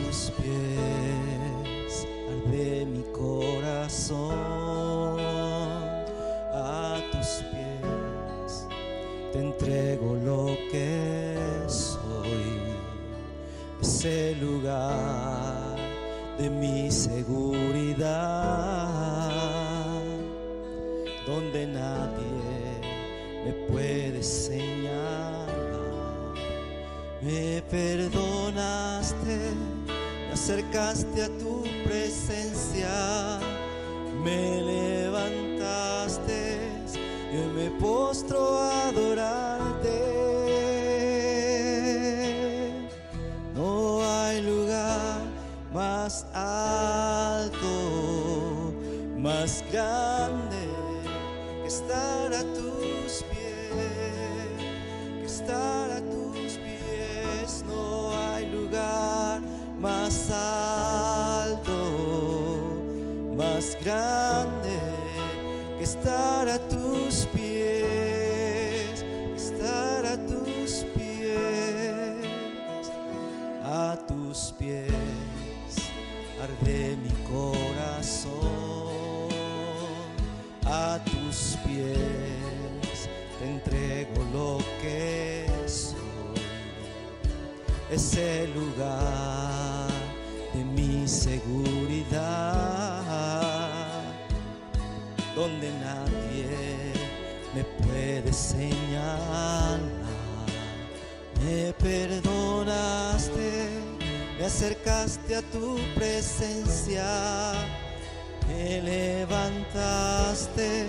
tus pies arde mi corazón, a tus pies te entrego lo que soy, ese lugar de mi seguridad, donde nadie me puede señalar. Me perdonaste, me acercaste a tu presencia, me levantaste, yo me postro a adorarte. No hay lugar más alto, más grande que estar a tus pies, que estar a tus pies. No hay lugar más alto, más grande que estar a tus pies, que estar a tus pies, a tus pies arde mi corazón, a tus pies te entrego lo que soy, ese lugar de mi seguridad, donde nadie me puede señalar. Me perdonaste, me acercaste a tu presencia, me levantaste,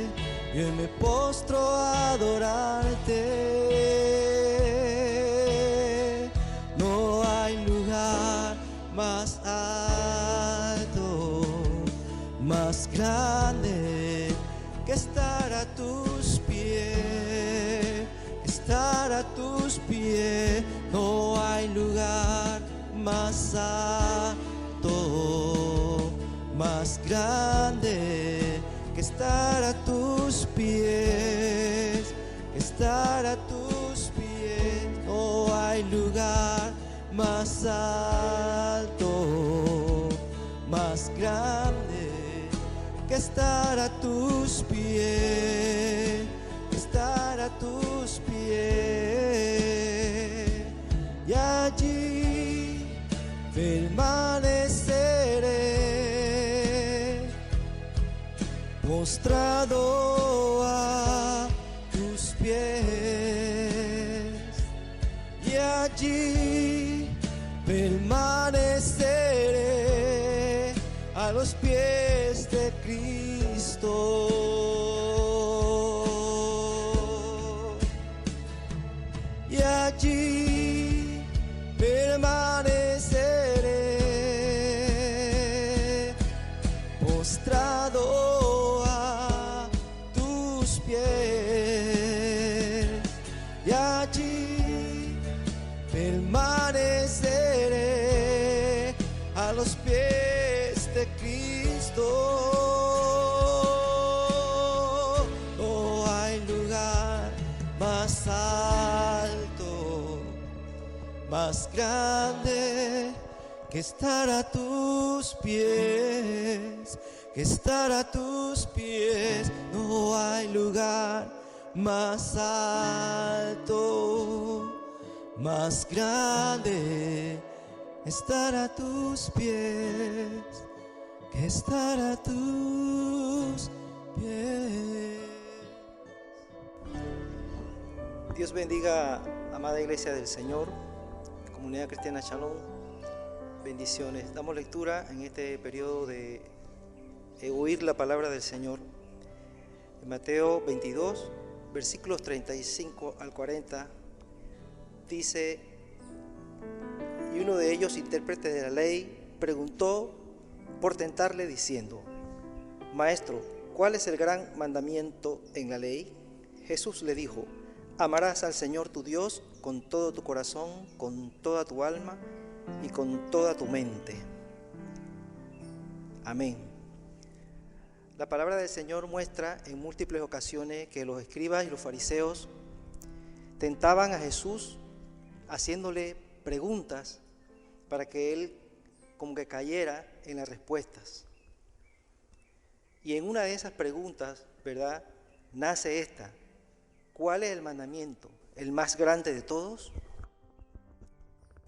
yo me postro a adorarte. No hay lugar más alto, más grande que estar a tus pies, estar a tus pies. No hay lugar más alto, más grande que estar a tus pies, estar a tus pies. No hay lugar más alto, más grande que estar a tus pies, estar a tus pies. Y allí permaneceré postrado a tus pies, y allí permaneceré a los pies de Cristo. Y allí permaneceré postrado a tus pies, y allí permaneceré a los pies de Cristo. No hay lugar más alto, más grande que estar a tus pies, que estar a tus pies. No hay lugar más alto, más grande, estar a tus pies, que estar a tus pies. Dios bendiga, amada Iglesia del Señor, Comunidad Cristiana Shalom. Bendiciones. Damos lectura en este periodo de oír la palabra del Señor. En Mateo 22, versículos 35 al 40, dice: y uno de ellos, intérprete de la ley, preguntó por tentarle diciendo: Maestro, ¿cuál es el gran mandamiento en la ley? Jesús le dijo: amarás al Señor tu Dios con todo tu corazón, con toda tu alma y con toda tu mente. Amén. La palabra del Señor muestra en múltiples ocasiones que los escribas y los fariseos tentaban a Jesús haciéndole preguntas para que él como que cayera en las respuestas. Y en una de esas preguntas, ¿verdad?, nace esta: ¿cuál es el mandamiento, el más grande de todos?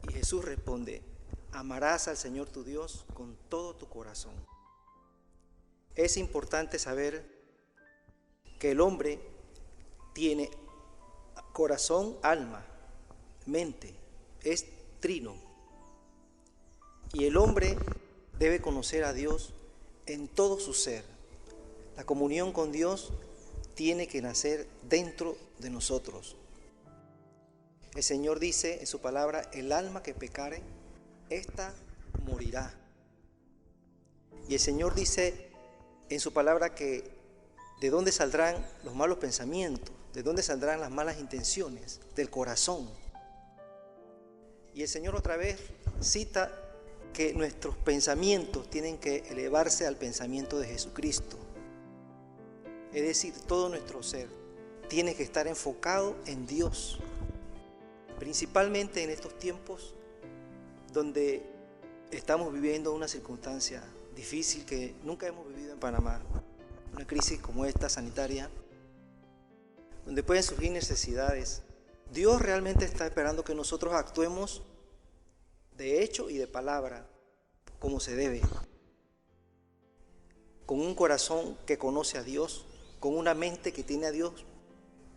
Y Jesús responde: amarás al Señor tu Dios con todo tu corazón. Es importante saber que el hombre tiene corazón, alma, mente, es trino. Y el hombre debe conocer a Dios en todo su ser. La comunión con Dios tiene que nacer dentro de nosotros. El Señor dice en su palabra: el alma que pecare, ésta morirá. Y el Señor dice en su palabra que de dónde saldrán los malos pensamientos, de dónde saldrán las malas intenciones, del corazón. Y el Señor otra vez cita que nuestros pensamientos tienen que elevarse al pensamiento de Jesucristo. Es decir, todo nuestro ser tiene que estar enfocado en Dios, principalmente en estos tiempos donde estamos viviendo una circunstancia difícil que nunca hemos vivido en Panamá, una crisis como esta sanitaria, donde pueden surgir necesidades. Dios realmente está esperando que nosotros actuemos de hecho y de palabra como se debe, con un corazón que conoce a Dios, con una mente que tiene a Dios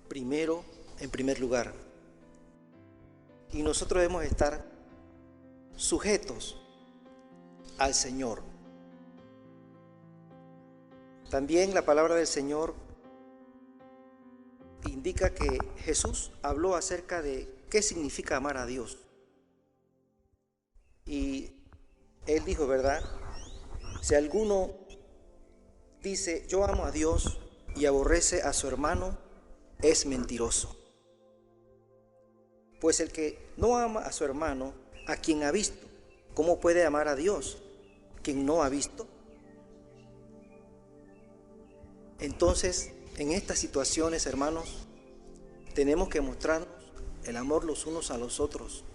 en primer lugar. Y nosotros debemos estar sujetos al Señor. También la palabra del Señor indica que Jesús habló acerca de qué significa amar a Dios. Y Él dijo, ¿verdad? Si alguno dice yo amo a Dios y aborrece a su hermano, es mentiroso. Pues el que no ama a su hermano, a quien ha visto, ¿cómo puede amar a Dios, quien no ha visto? Entonces, en estas situaciones, hermanos, tenemos que mostrarnos el amor los unos a los otros,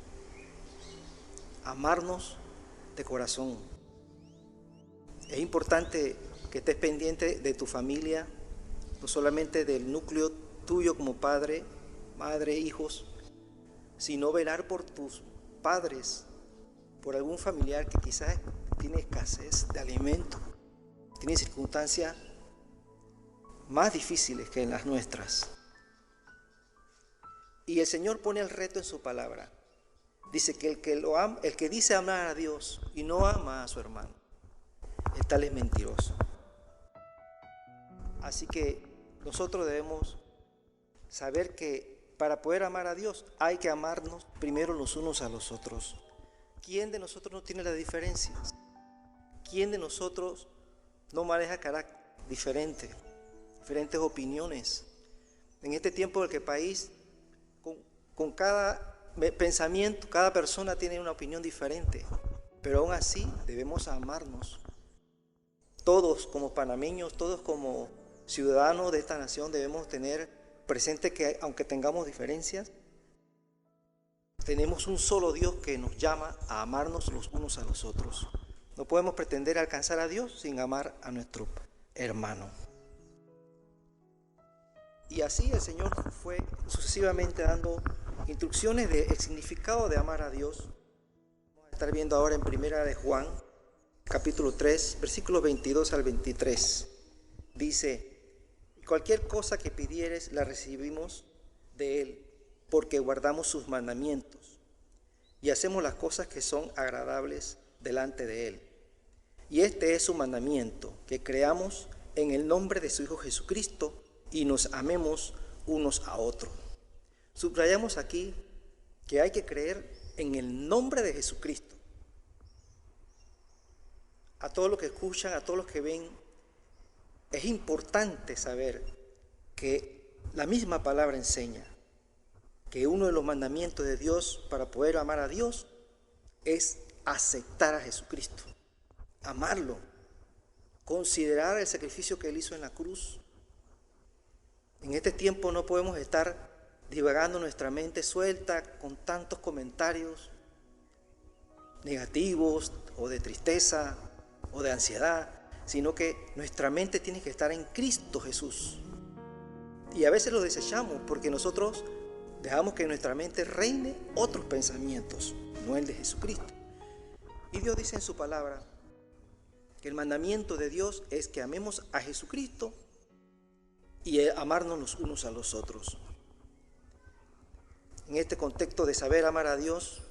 amarnos de corazón. Es importante que estés pendiente de tu familia, no solamente del núcleo tuyo como padre, madre, hijos, sino velar por tus padres, por algún familiar que quizás tiene escasez de alimento, tiene circunstancias más difíciles que en las nuestras. Y el Señor pone el reto en su palabra. Dice que el que dice amar a Dios y no ama a su hermano, el tal es mentiroso. Así que nosotros debemos saber que para poder amar a Dios hay que amarnos primero los unos a los otros. ¿Quién de nosotros no tiene las diferencias? ¿Quién de nosotros no maneja carácter diferentes opiniones? En este tiempo en el que el país, con cada pensamiento, cada persona tiene una opinión diferente, pero aún así debemos amarnos. Todos como panameños, todos como ciudadanos de esta nación debemos tener presente que aunque tengamos diferencias, tenemos un solo Dios que nos llama a amarnos los unos a los otros. No podemos pretender alcanzar a Dios sin amar a nuestro hermano. Y así el Señor fue sucesivamente dando instrucciones del significado de amar a Dios. Vamos a estar viendo ahora en Primera de Juan, capítulo 3, versículos 22 al 23. Dice: cualquier cosa que pidieres la recibimos de Él, porque guardamos sus mandamientos y hacemos las cosas que son agradables delante de Él. Y este es su mandamiento, que creamos en el nombre de su Hijo Jesucristo y nos amemos unos a otros. Subrayamos aquí que hay que creer en el nombre de Jesucristo. A todos los que escuchan, a todos los que ven, es importante saber que la misma palabra enseña que uno de los mandamientos de Dios para poder amar a Dios es aceptar a Jesucristo, amarlo, considerar el sacrificio que Él hizo en la cruz. En este tiempo no podemos estar divagando nuestra mente suelta con tantos comentarios negativos o de tristeza o de ansiedad, sino que nuestra mente tiene que estar en Cristo Jesús. Y a veces lo desechamos porque nosotros dejamos que en nuestra mente reine otros pensamientos, no el de Jesucristo. Y Dios dice en su palabra que el mandamiento de Dios es que amemos a Jesucristo y amarnos los unos a los otros. En este contexto de saber amar a Dios,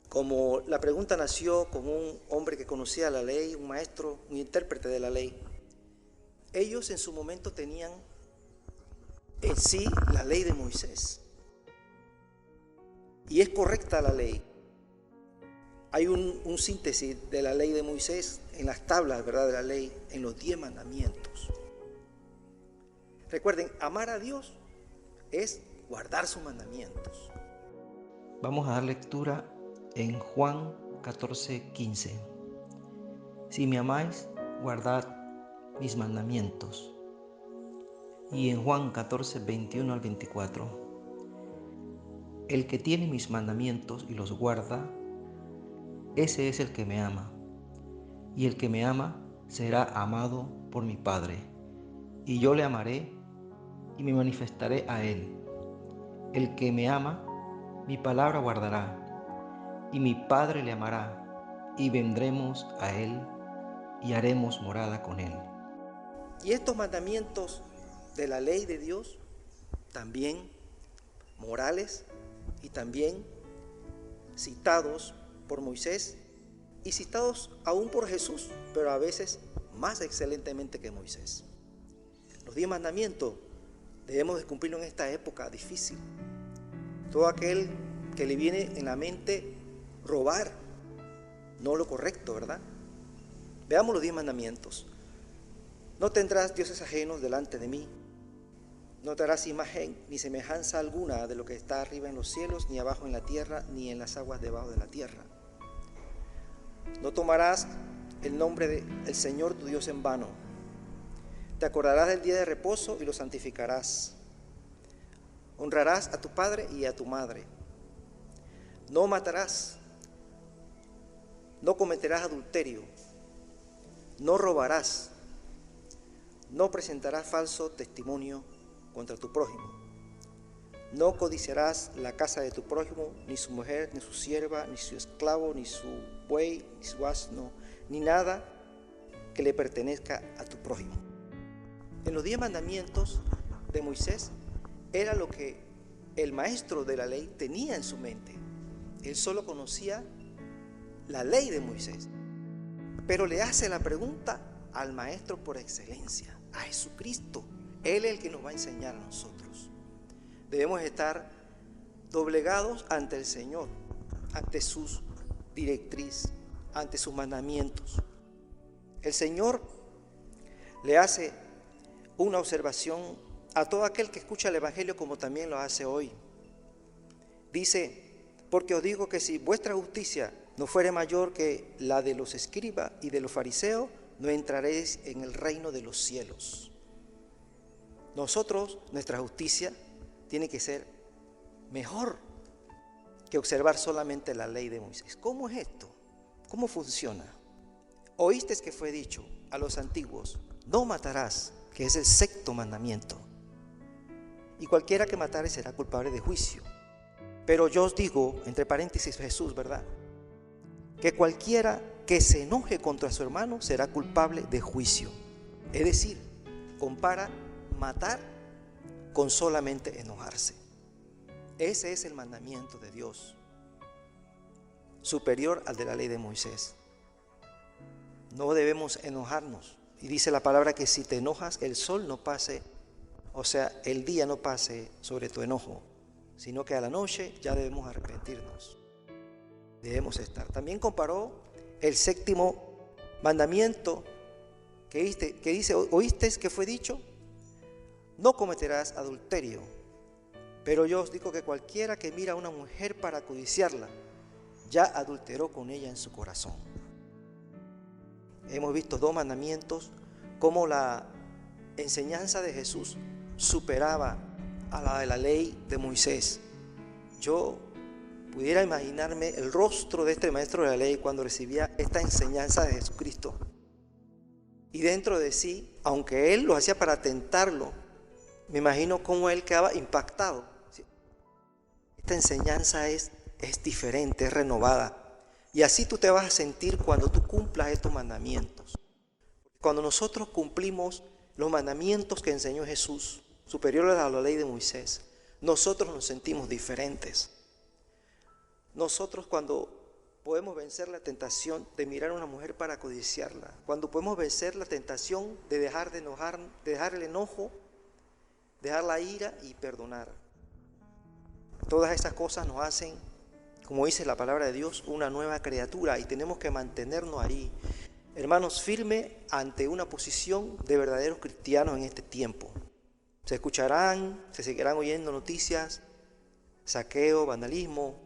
como la pregunta nació con un hombre que conocía la ley, un maestro, un intérprete de la ley, ellos en su momento tenían en sí la ley de Moisés. Y es correcta la ley. Hay un síntesis de la ley de Moisés en las tablas, ¿verdad?, de la ley, en los 10 mandamientos. Recuerden, amar a Dios es guardar sus mandamientos. Vamos a dar lectura en Juan 14:15. Si me amáis, guardad mis mandamientos. Y en Juan 14:21 al 24. El que tiene mis mandamientos y los guarda, ese es el que me ama. Y el que me ama será amado por mi Padre. Y yo le amaré y me manifestaré a él. El que me ama, mi palabra guardará. Y mi Padre le amará. Y vendremos a él y haremos morada con él. Y estos mandamientos de la ley de Dios, también morales y también citados por Moisés y citados aún por Jesús, pero a veces más excelentemente que Moisés. Los 10 mandamientos debemos de cumplirlo en esta época difícil. Todo aquel que le viene en la mente robar, no lo correcto, ¿verdad? Veamos los 10 mandamientos. No tendrás dioses ajenos delante de mí. No te harás imagen ni semejanza alguna de lo que está arriba en los cielos, ni abajo en la tierra, ni en las aguas debajo de la tierra. No tomarás el nombre del Señor tu Dios en vano. Te acordarás del día de reposo y lo santificarás. Honrarás a tu padre y a tu madre. No matarás. No cometerás adulterio. No robarás. No presentarás falso testimonio contra tu prójimo. No codiciarás la casa de tu prójimo, ni su mujer, ni su sierva, ni su esclavo, ni su buey, ni su asno, ni nada que le pertenezca a tu prójimo. En los 10 mandamientos de Moisés era lo que el maestro de la ley tenía en su mente. Él solo conocía la ley de Moisés, pero le hace la pregunta al maestro por excelencia, a Jesucristo. Él es el que nos va a enseñar a nosotros. Debemos estar doblegados ante el Señor, ante sus directrices, ante sus mandamientos. El Señor le hace una observación a todo aquel que escucha el Evangelio, como también lo hace hoy. Dice: porque os digo que si vuestra justicia no fuere mayor que la de los escribas y de los fariseos, no entraréis en el reino de los cielos. Nosotros, nuestra justicia tiene que ser mejor que observar solamente la ley de Moisés. ¿Cómo es esto? ¿Cómo funciona? Oísteis que fue dicho a los antiguos: no matarás, que es el 6º mandamiento. Y cualquiera que matare será culpable de juicio. Pero yo os digo, entre paréntesis Jesús, ¿verdad?, que cualquiera que se enoje contra su hermano será culpable de juicio. Es decir, compara matar con solamente enojarse. Ese es el mandamiento de Dios, superior al de la ley de Moisés. No debemos enojarnos. Y dice la palabra que si te enojas, el sol no pase, o sea, el día no pase sobre tu enojo, sino que a la noche ya debemos arrepentirnos. Debemos estar. También comparó el 7º mandamiento que dice: ¿oísteis que fue dicho? No cometerás adulterio. Pero yo os digo que cualquiera que mira a una mujer para codiciarla, ya adulteró con ella en su corazón. Hemos visto 2 mandamientos, cómo la enseñanza de Jesús superaba a la de la ley de Moisés. Yo pudiera imaginarme el rostro de este maestro de la ley cuando recibía esta enseñanza de Jesucristo. Y dentro de sí, aunque él lo hacía para tentarlo, me imagino cómo él quedaba impactado. Esta enseñanza es diferente, es renovada. Y así tú te vas a sentir cuando tú cumplas estos mandamientos. Cuando nosotros cumplimos los mandamientos que enseñó Jesús, superiores a la ley de Moisés, nosotros nos sentimos diferentes. Nosotros cuando podemos vencer la tentación de mirar a una mujer para codiciarla, cuando podemos vencer la tentación de dejar de enojar, de dejar el enojo, dejar la ira y perdonar. Todas estas cosas nos hacen, como dice la palabra de Dios, una nueva criatura y tenemos que mantenernos ahí, hermanos, firmes ante una posición de verdaderos cristianos en este tiempo. Se seguirán oyendo noticias, saqueo, vandalismo,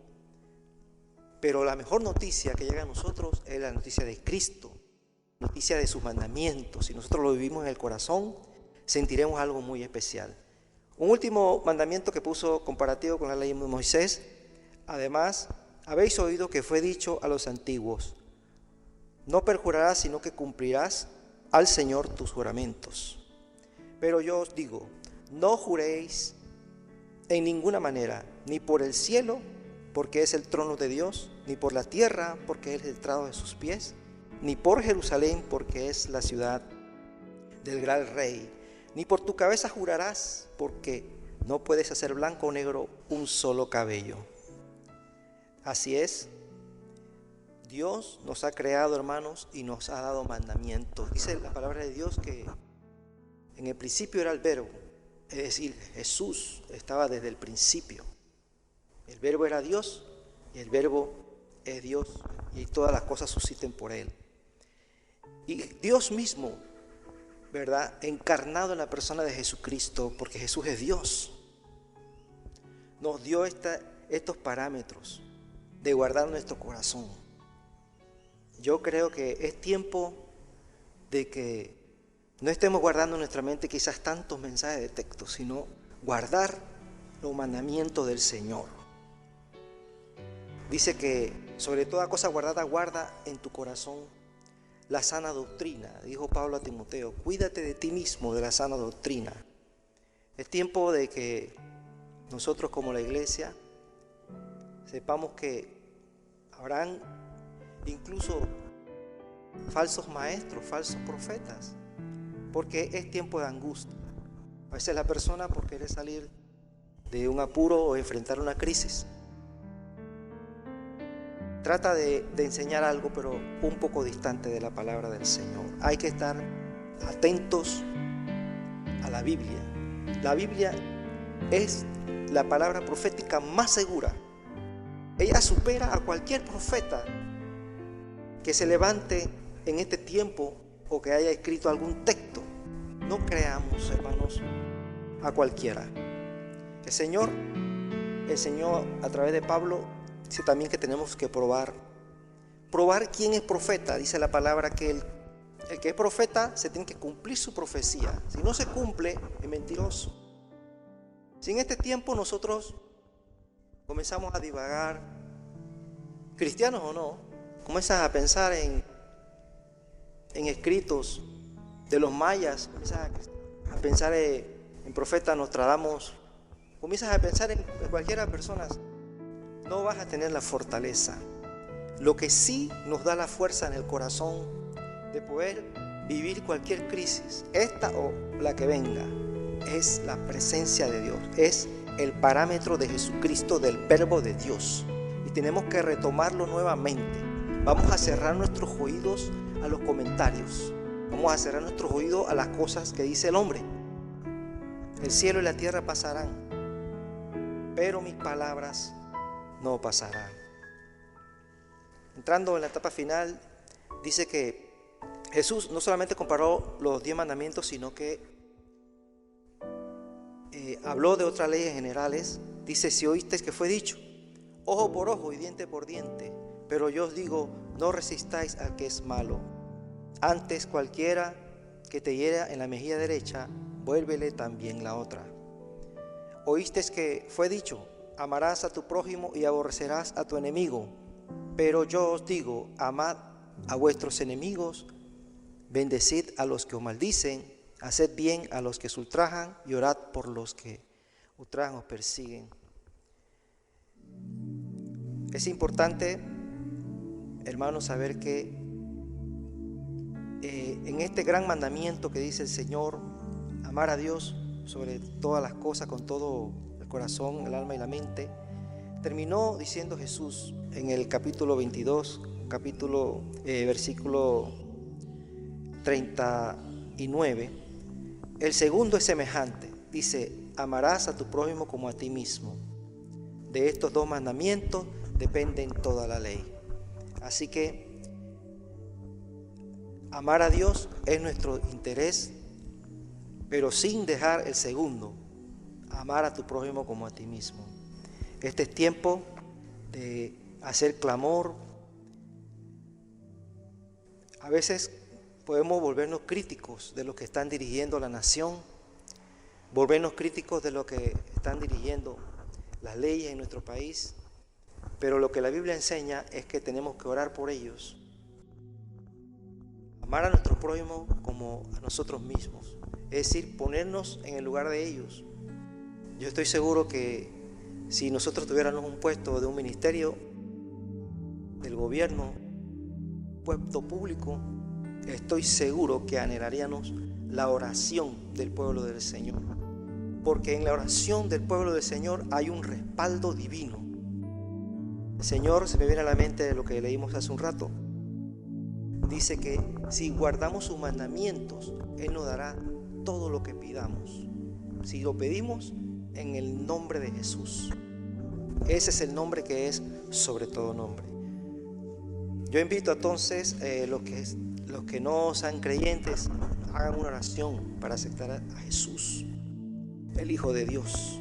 pero la mejor noticia que llega a nosotros es la noticia de Cristo, noticia de sus mandamientos. Si nosotros lo vivimos en el corazón, sentiremos algo muy especial. Un último mandamiento que puso comparativo con la ley de Moisés: además, habéis oído que fue dicho a los antiguos: no perjurarás, sino que cumplirás al Señor tus juramentos. Pero yo os digo, no juréis en ninguna manera, ni por el cielo, porque es el trono de Dios, ni por la tierra, porque es el estrado de sus pies, ni por Jerusalén, porque es la ciudad del gran rey, ni por tu cabeza jurarás, porque no puedes hacer blanco o negro un solo cabello. Así es, Dios nos ha creado, hermanos, y nos ha dado mandamientos. Dice la palabra de Dios que en el principio era el Verbo, es decir, Jesús estaba desde el principio. El Verbo era Dios y el Verbo es Dios y todas las cosas subsisten por Él. Y Dios mismo, ¿verdad?, encarnado en la persona de Jesucristo, porque Jesús es Dios, nos dio estos parámetros de guardar nuestro corazón. Yo creo que es tiempo de que no estemos guardando en nuestra mente quizás tantos mensajes de texto, sino guardar los mandamientos del Señor. Dice que sobre toda cosa guardada, guarda en tu corazón la sana doctrina. Dijo Pablo a Timoteo: cuídate de ti mismo, de la sana doctrina. Es tiempo de que nosotros como la iglesia sepamos que habrán incluso falsos maestros, falsos profetas, porque es tiempo de angustia. A veces la persona, por querer salir de un apuro o enfrentar una crisis, trata de enseñar algo, pero un poco distante de la palabra del Señor. Hay que estar atentos a la Biblia. La Biblia es la palabra profética más segura. Ella supera a cualquier profeta que se levante en este tiempo o que haya escrito algún texto. No creamos, hermanos, a cualquiera. El Señor enseñó a través de Pablo, dice también que tenemos que probar quién es profeta. Dice la palabra que el que es profeta se tiene que cumplir su profecía. Si no se cumple, es mentiroso. Si en este tiempo nosotros comenzamos a divagar, cristianos o no, comienzas a pensar en escritos de los mayas, comienzas a pensar en profeta Nostradamus, comienzas a pensar en cualquiera persona, no vas a tener la fortaleza. Lo que sí nos da la fuerza en el corazón de poder vivir cualquier crisis, esta o la que venga, es la presencia de Dios, es el parámetro de Jesucristo, del Verbo de Dios, y tenemos que retomarlo nuevamente. Vamos a cerrar nuestros oídos a los comentarios, vamos a cerrar nuestros oídos a las cosas que dice el hombre. El cielo y la tierra pasarán, pero mis palabras no pasarán. Entrando en la etapa final, dice que Jesús no solamente comparó los 10 mandamientos, sino que habló de otras leyes generales. Dice: si oísteis que fue dicho, ojo por ojo y diente por diente, pero yo os digo, no resistáis al que es malo. Antes, cualquiera que te hiera en la mejilla derecha, vuélvele también la otra. Oísteis que fue dicho, amarás a tu prójimo y aborrecerás a tu enemigo. Pero yo os digo, amad a vuestros enemigos, bendecid a los que os maldicen, haced bien a los que os ultrajan y orad por los que ultrajan o persiguen. Es importante, hermanos, saber que en este gran mandamiento que dice el Señor, amar a Dios sobre todas las cosas, con todo el corazón, el alma y la mente, terminó diciendo Jesús en el capítulo 22, versículo 39. El segundo es semejante, dice, amarás a tu prójimo como a ti mismo. De estos dos mandamientos dependen toda la ley. Así que amar a Dios es nuestro interés, pero sin dejar el segundo, amar a tu prójimo como a ti mismo. Este es tiempo de hacer clamor. A veces podemos volvernos críticos de los que están dirigiendo la nación, volvernos críticos de los que están dirigiendo las leyes en nuestro país, pero lo que la Biblia enseña es que tenemos que orar por ellos, amar a nuestro prójimo como a nosotros mismos, es decir, ponernos en el lugar de ellos. Yo estoy seguro que si nosotros tuviéramos un puesto de un ministerio, del gobierno, puesto público, estoy seguro que anhelaríamos la oración del pueblo del Señor, porque en la oración del pueblo del Señor hay un respaldo divino. El Señor, se me viene a la mente de lo que leímos hace un rato, dice que si guardamos sus mandamientos, Él nos dará todo lo que pidamos, si lo pedimos en el nombre de Jesús. Ese es el nombre que es sobre todo nombre. Yo invito entonces los que no sean creyentes, hagan una oración para aceptar a Jesús, el Hijo de Dios.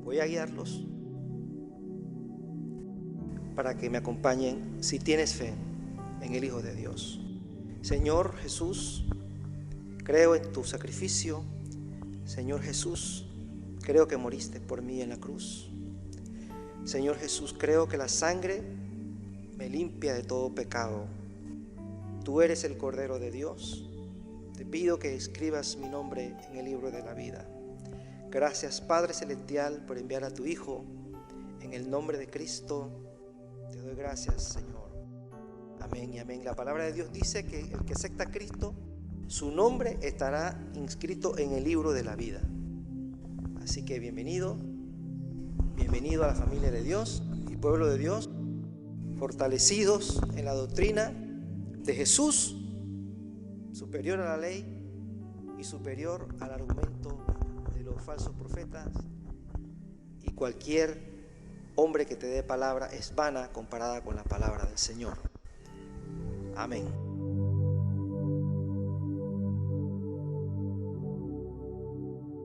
Voy a guiarlos para que me acompañen si tienes fe en el Hijo de Dios. Señor Jesús, creo en tu sacrificio. Señor Jesús, creo que moriste por mí en la cruz. Señor Jesús, creo que la sangre me limpia de todo pecado. Tú eres el Cordero de Dios. Te pido que escribas mi nombre en el libro de la vida. Gracias, Padre Celestial, por enviar a tu Hijo. En el nombre de Cristo, te doy gracias, Señor. Amén y amén. La palabra de Dios dice que el que acepta a Cristo, su nombre estará inscrito en el libro de la vida. Así que bienvenido a la familia de Dios y pueblo de Dios, fortalecidos en la doctrina de Jesús, superior a la ley y superior al argumento de los falsos profetas, y cualquier hombre que te dé palabra es vana comparada con la palabra del Señor. Amén.